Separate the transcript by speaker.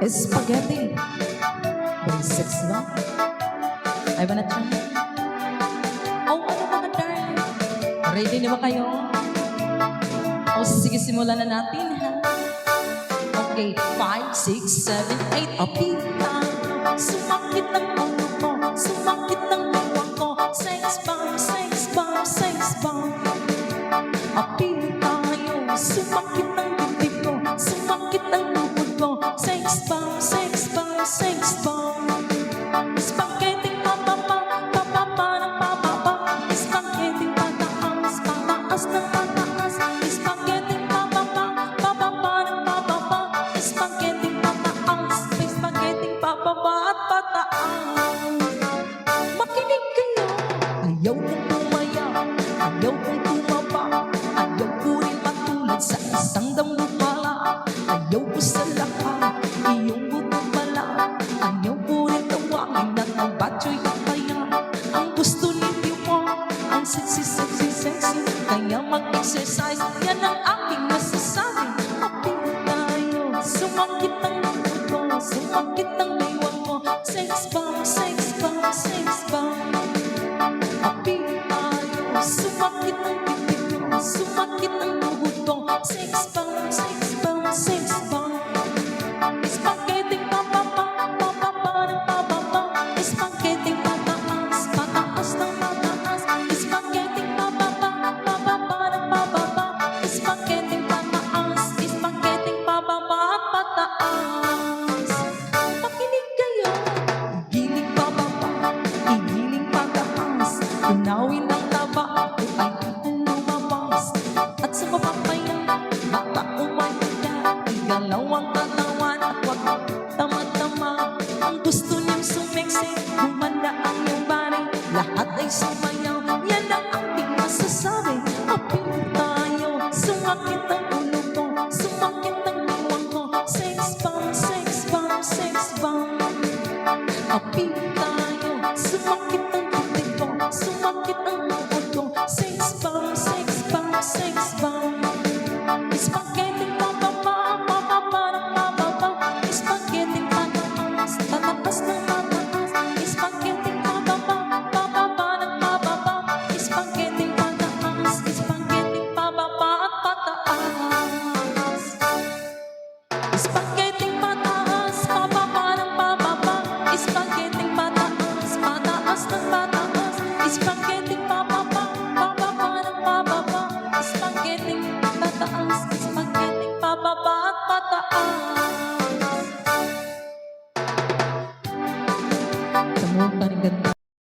Speaker 1: Spaghetti. Basics lang. I wanna try. Oh, ano mga darling? Ready na ba kayo? Oh, sige, simulan na natin, ha? Okay, 5, 6, 7, 8. Apita. Sumakit ang ulo ko. Sumakit ang luwa ko. Sex bomb, sex bomb, sex bomb. Apita yun. Sumakit ang bibig ko. Sumakit ang lubod ko. Sex bomb, sex bomb, sex bomb. Spaghetti pababa, pababa ng pababa. Spaghetti pataas, pataas ng pataas. Spaghetti pababa, pababa ng pababa. Spaghetti pataas, spaghetti pababa at pataas. Makinig kayo, ayaw kong tumaya, ayaw kong tumaba, ayaw ko rin matulad sa isang dambuhala. Ayaw ko sa lahat, iyong bumabala. Ayaw ko rin tawagin na ang batyo'y kaya. Ang gusto ninyo mo, ang sexy, sexy, sexy. Kaya mag-exercise, yan ang aking masasabi. Apil tayo, sumakit ang lubod ko, sumakit ang liwan mo. Sex bomb, sex bomb, sex bomb. Apil tayo, sumakit ang bibig ko, sumakit ang lubod ko. Sex bomb, sex bomb, sex bomb. Spaghetti pababa, pababa ng pababa. Spaghetti pataas, pataas ng pataas. Spaghetti pababa, pababa ng pababa. Spaghetti pataas, spaghetti pababa at pataas. Makinig kayo, igiling pababa, igiling pataas. Tunawin ang taba, ay lumabas. At sa baba pa yan, bata umanda. Igalaw ang katawan, wag tama-tama. Ang gusto niyang sumeksi, humanda ang iyong bari. Lahat ay sumama.